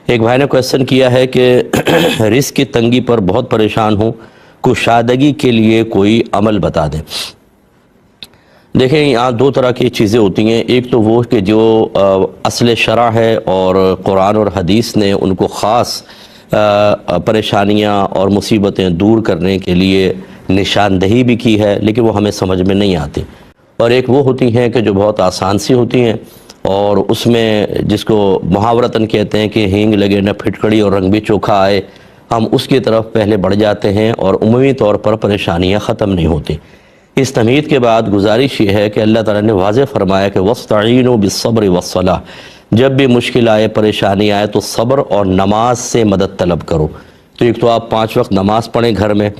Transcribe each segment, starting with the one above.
ایک بھائی نے کویسچن کیا ہے کہ رزق کی تنگی پر بہت پریشان ہوں، کشادگی کے لیے کوئی عمل بتا دیں۔ دیکھیں یہاں دو طرح کی چیزیں ہوتی ہیں، ایک تو وہ کہ جو اصل شرع ہے اور قرآن اور حدیث نے ان کو خاص پریشانیاں اور مصیبتیں دور کرنے کے لیے نشاندہی بھی کی ہے، لیکن وہ ہمیں سمجھ میں نہیں آتی، اور ایک وہ ہوتی ہیں کہ جو بہت آسان سی ہوتی ہیں، اور اس میں جس کو محاورتاً کہتے ہیں کہ ہینگ لگے نہ پھٹکڑی اور رنگ بھی چوکھا آئے، ہم اس کی طرف پہلے بڑھ جاتے ہیں اور عمومی طور پر پریشانیاں ختم نہیں ہوتی۔ اس تمہید کے بعد گزارش یہ ہے کہ اللہ تعالیٰ نے واضح فرمایا کہ وَاسْتَعِینُوا بِالصَّبْرِ وَالصَّلَاةِ، جب بھی مشکل آئے پریشانی آئے تو صبر اور نماز سے مدد طلب کرو۔ تو ایک تو آپ 5 وقت نماز پڑھیں گھر میں،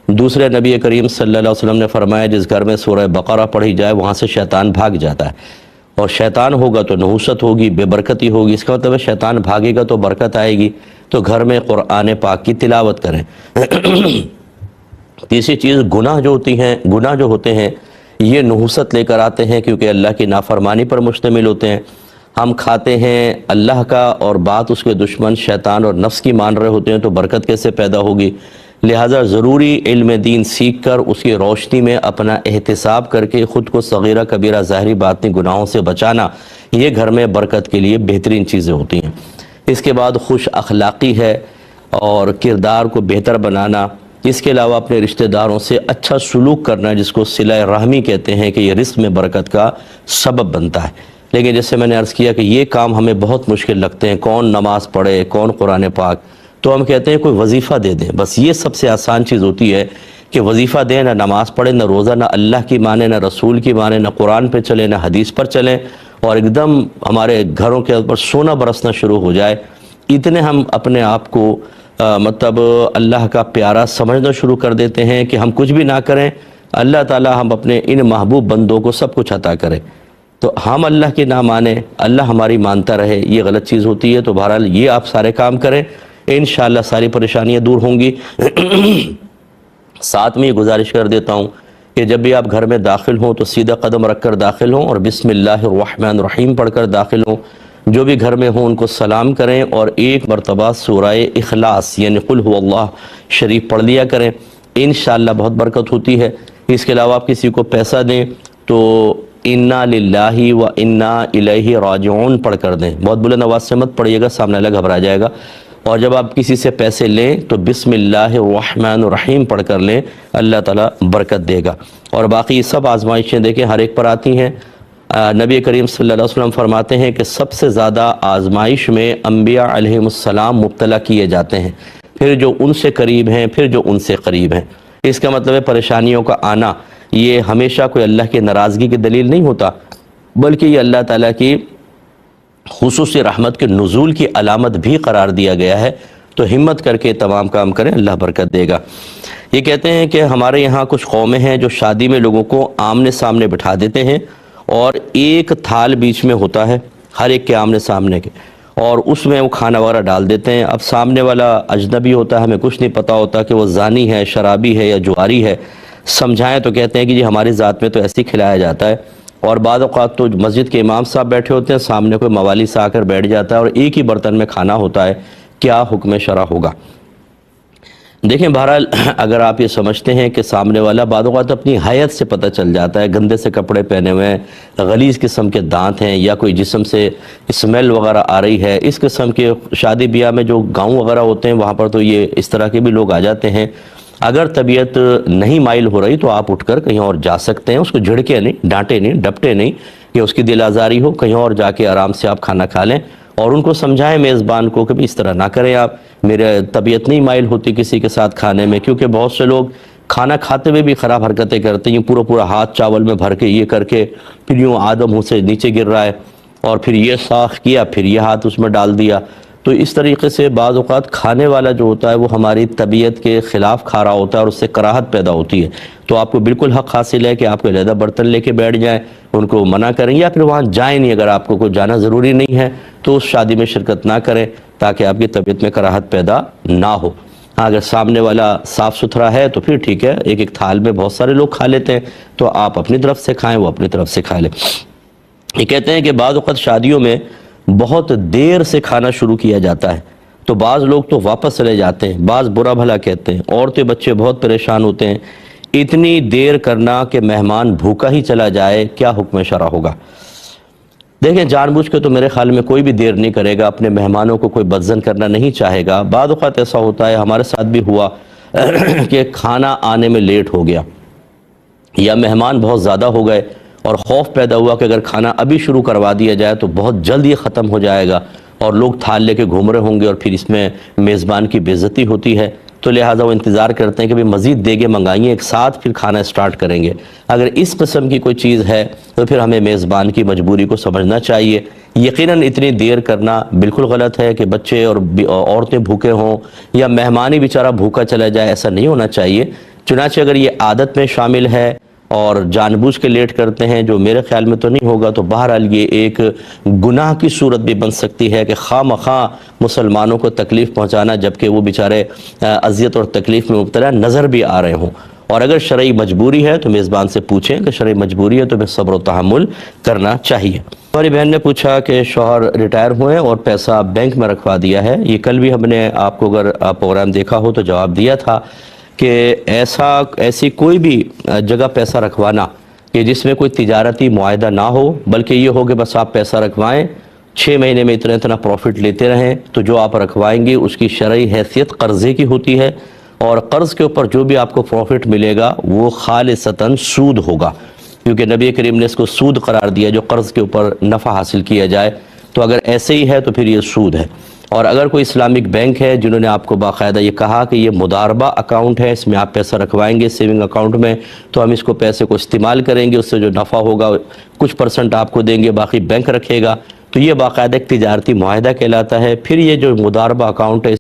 دوسرے نبی کریم صلی اللہ علیہ وسلم نے فرمایا جس گھر میں سورہ بقرہ پڑھی جائے وہاں سے شیطان بھاگ جاتا ہے، اور شیطان ہوگا تو نحوست ہوگی، بے برکتی ہوگی، اس کا مطلب ہے شیطان بھاگے گا تو برکت آئے گی۔ تو گھر میں قرآن پاک کی تلاوت کریں۔ تیسری چیز گناہ جو ہوتے ہیں یہ نحوست لے کر آتے ہیں، کیونکہ اللہ کی نافرمانی پر مشتمل ہوتے ہیں۔ ہم کھاتے ہیں اللہ کا اور بات اس کے دشمن شیطان اور نفس کی مان رہے ہوتے ہیں، تو برکت کیسے پیدا ہوگی؟ لہٰذا ضروری علم دین سیکھ کر اس کی روشنی میں اپنا احتساب کر کے خود کو صغیرہ کبیرہ ظاہری باطنی گناہوں سے بچانا، یہ گھر میں برکت کے لیے بہترین چیزیں ہوتی ہیں۔ اس کے بعد خوش اخلاقی ہے اور کردار کو بہتر بنانا، اس کے علاوہ اپنے رشتہ داروں سے اچھا سلوک کرنا جس کو صلہ رحمی کہتے ہیں کہ یہ رزق میں برکت کا سبب بنتا ہے۔ لیکن جیسے میں نے عرض کیا کہ یہ کام ہمیں بہت مشکل لگتے ہیں، کون نماز پڑھے، کون قرآن پاک، تو ہم کہتے ہیں کوئی وظیفہ دے دیں، بس یہ سب سے آسان چیز ہوتی ہے کہ وظیفہ دیں، نہ نماز پڑھیں، نہ روزہ، نہ اللہ کی مانے، نہ رسول کی مانے، نہ قرآن پہ چلیں، نہ حدیث پر چلیں، اور ایک دم ہمارے گھروں کے اوپر سونا برسنا شروع ہو جائے۔ اتنے ہم اپنے آپ کو مطلب اللہ کا پیارا سمجھنا شروع کر دیتے ہیں کہ ہم کچھ بھی نہ کریں، اللہ تعالیٰ ہم اپنے ان محبوب بندوں کو سب کچھ عطا کرے، تو ہم اللہ کی نہ مانیں، اللہ ہماری مانتا رہے، یہ غلط چیز ہوتی ہے۔ تو بہرحال یہ آپ سارے کام کریں، انشاءاللہ ساری پریشانیاں دور ہوں گی۔ ساتھ میں یہ گزارش کر دیتا ہوں کہ جب بھی آپ گھر میں داخل ہوں تو سیدھا قدم رکھ کر داخل ہوں اور بسم اللہ الرحمن الرحیم پڑھ کر داخل ہوں۔ جو بھی گھر میں ہوں ان کو سلام کریں اور ایک مرتبہ سورہ اخلاص یعنی قل هو اللہ شریف پڑھ لیا کریں، انشاءاللہ بہت برکت ہوتی ہے۔ اس کے علاوہ آپ کسی کو پیسہ دیں تو انا للہ و انا الیہ راجعون پڑھ کر دیں، بہت بلند آواز سے مت پڑھیے گا، سامنے والا گھبرا جائے گا۔ اور جب آپ کسی سے پیسے لیں تو بسم اللہ الرحمن الرحیم پڑھ کر لیں، اللہ تعالیٰ برکت دے گا۔ اور باقی سب آزمائشیں دیکھیں ہر ایک پر آتی ہیں۔ نبی کریم صلی اللہ علیہ وسلم فرماتے ہیں کہ سب سے زیادہ آزمائش میں انبیاء علیہم السلام مبتلا کیے جاتے ہیں، پھر جو ان سے قریب ہیں، پھر جو ان سے قریب ہیں۔ اس کا مطلب ہے پریشانیوں کا آنا یہ ہمیشہ کوئی اللہ کی ناراضگی کی دلیل نہیں ہوتا، بلکہ یہ اللہ تعالیٰ کی خصوصی رحمت کے نزول کی علامت بھی قرار دیا گیا ہے۔ تو ہمت کر کے تمام کام کریں، اللہ برکت دے گا۔ یہ کہتے ہیں کہ ہمارے یہاں کچھ قومیں ہیں جو شادی میں لوگوں کو آمنے سامنے بٹھا دیتے ہیں اور ایک تھال بیچ میں ہوتا ہے ہر ایک کے آمنے سامنے کے، اور اس میں وہ کھانا وغیرہ ڈال دیتے ہیں۔ اب سامنے والا اجنبی ہوتا ہے، ہمیں کچھ نہیں پتہ ہوتا کہ وہ زانی ہے، شرابی ہے یا جواری ہے، سمجھائیں تو کہتے ہیں کہ جی ہماری ذات میں تو ایسے ہی کھلایا جاتا ہے۔ اور بعض اوقات تو مسجد کے امام صاحب بیٹھے ہوتے ہیں، سامنے کوئی موالی سے آ کر بیٹھ جاتا ہے اور ایک ہی برتن میں کھانا ہوتا ہے، کیا حکم شرع ہوگا؟ دیکھیں بہرحال اگر آپ یہ سمجھتے ہیں کہ سامنے والا بعض اوقات اپنی حیت سے پتہ چل جاتا ہے، گندے سے کپڑے پہنے ہوئے ہیں، غلیظ قسم کے دانت ہیں، یا کوئی جسم سے اسمیل وغیرہ آ رہی ہے، اس قسم کے شادی بیاہ میں جو گاؤں وغیرہ ہوتے ہیں وہاں پر تو یہ اس طرح کے بھی لوگ آ جاتے ہیں۔ اگر طبیعت نہیں مائل ہو رہی تو آپ اٹھ کر کہیں اور جا سکتے ہیں، اس کو جھڑکے نہیں، ڈانٹے نہیں، ڈپٹے نہیں کہ اس کی دل آزاری ہو، کہیں اور جا کے آرام سے آپ کھانا کھا لیں اور ان کو سمجھائیں میزبان کو کہ اس طرح نہ کریں، آپ میرے طبیعت نہیں مائل ہوتی کسی کے ساتھ کھانے میں، کیونکہ بہت سے لوگ کھانا کھاتے ہوئے بھی خراب حرکتیں کرتے ہیں، پورا ہاتھ چاول میں بھر کے یہ کر کے پھر یوں آدم منہ سے نیچے گر رہا ہے، اور پھر یہ ساخ کیا، پھر یہ ہاتھ اس میں ڈال دیا۔ تو اس طریقے سے بعض اوقات کھانے والا جو ہوتا ہے وہ ہماری طبیعت کے خلاف کھا رہا ہوتا ہے اور اس سے کراہت پیدا ہوتی ہے۔ تو آپ کو بالکل حق حاصل ہے کہ آپ کو علیحدہ برتن لے کے بیٹھ جائیں، ان کو منع کریں، یا پھر وہاں جائیں نہیں، اگر آپ کو کوئی جانا ضروری نہیں ہے تو اس شادی میں شرکت نہ کریں تاکہ آپ کی طبیعت میں کراہت پیدا نہ ہو۔ اگر سامنے والا صاف ستھرا ہے تو پھر ٹھیک ہے، ایک تھال میں بہت سارے لوگ کھا لیتے ہیں، تو آپ اپنی طرف سے کھائیں، وہ اپنی طرف سے کھا لیں۔ یہ کہتے ہیں کہ بعض اوقات شادیوں میں بہت دیر سے کھانا شروع کیا جاتا ہے، تو بعض لوگ تو واپس چلے جاتے ہیں، بعض برا بھلا کہتے ہیں، عورتیں بچے بہت پریشان ہوتے ہیں۔ اتنی دیر کرنا کہ مہمان بھوکا ہی چلا جائے، کیا حکم شرع ہوگا؟ دیکھیں، جان بوجھ کے تو میرے خیال میں کوئی بھی دیر نہیں کرے گا، اپنے مہمانوں کو کوئی بدظن کرنا نہیں چاہے گا۔ بعض اوقات ایسا ہوتا ہے، ہمارے ساتھ بھی ہوا کہ کھانا آنے میں لیٹ ہو گیا یا مہمان بہت زیادہ ہو گئے اور خوف پیدا ہوا کہ اگر کھانا ابھی شروع کروا دیا جائے تو بہت جلد یہ ختم ہو جائے گا اور لوگ تھال لے کے گھوم رہے ہوں گے اور پھر اس میں میزبان کی بے عزتی ہوتی ہے، تو لہٰذا وہ انتظار کرتے ہیں کہ مزید دیگیں منگائیں، ایک ساتھ پھر کھانا سٹارٹ کریں گے۔ اگر اس قسم کی کوئی چیز ہے تو پھر ہمیں میزبان کی مجبوری کو سمجھنا چاہیے۔ یقیناً اتنی دیر کرنا بالکل غلط ہے کہ بچے اور عورتیں بھوکے ہوں یا مہمان ہی بیچارہ بھوکا چلا جائے، ایسا نہیں ہونا چاہیے۔ چنانچہ اگر یہ عادت میں شامل ہے اور جان بوجھ کے لیٹ کرتے ہیں، جو میرے خیال میں تو نہیں ہوگا، تو بہرحال یہ ایک گناہ کی صورت بھی بن سکتی ہے کہ خواہ مخواہ مسلمانوں کو تکلیف پہنچانا، جبکہ وہ بیچارے اذیت اور تکلیف میں مبتلا نظر بھی آ رہے ہوں۔ اور اگر شرعی مجبوری ہے تو میزبان سے پوچھیں کہ شرعی مجبوری ہے تو پھر صبر و تحمل کرنا چاہیے۔ ہماری بہن نے پوچھا کہ شوہر ریٹائر ہوئے اور پیسہ بینک میں رکھوا دیا ہے۔ یہ کل بھی ہم نے آپ کو اگر پروگرام دیکھا ہو تو جواب دیا تھا کہ ایسی کوئی بھی جگہ پیسہ رکھوانا کہ جس میں کوئی تجارتی معاہدہ نہ ہو، بلکہ یہ ہو کہ بس آپ پیسہ رکھوائیں، 6 مہینے میں اتنا پروفٹ لیتے رہیں، تو جو آپ رکھوائیں گے اس کی شرعی حیثیت قرضے کی ہوتی ہے، اور قرض کے اوپر جو بھی آپ کو پروفٹ ملے گا وہ خالصتاً سود ہوگا، کیونکہ نبی کریم نے اس کو سود قرار دیا جو قرض کے اوپر نفع حاصل کیا جائے۔ تو اگر ایسے ہی ہے تو پھر یہ سود ہے۔ اور اگر کوئی اسلامک بینک ہے جنہوں نے آپ کو باقاعدہ یہ کہا کہ یہ مضاربہ اکاؤنٹ ہے، اس میں آپ پیسہ رکھوائیں گے سیونگ اکاؤنٹ میں، تو ہم اس کو پیسے کو استعمال کریں گے، اس سے جو نفع ہوگا کچھ پرسنٹ آپ کو دیں گے، باقی بینک رکھے گا، تو یہ باقاعدہ ایک تجارتی معاہدہ کہلاتا ہے۔ پھر یہ جو مضاربہ اکاؤنٹ ہے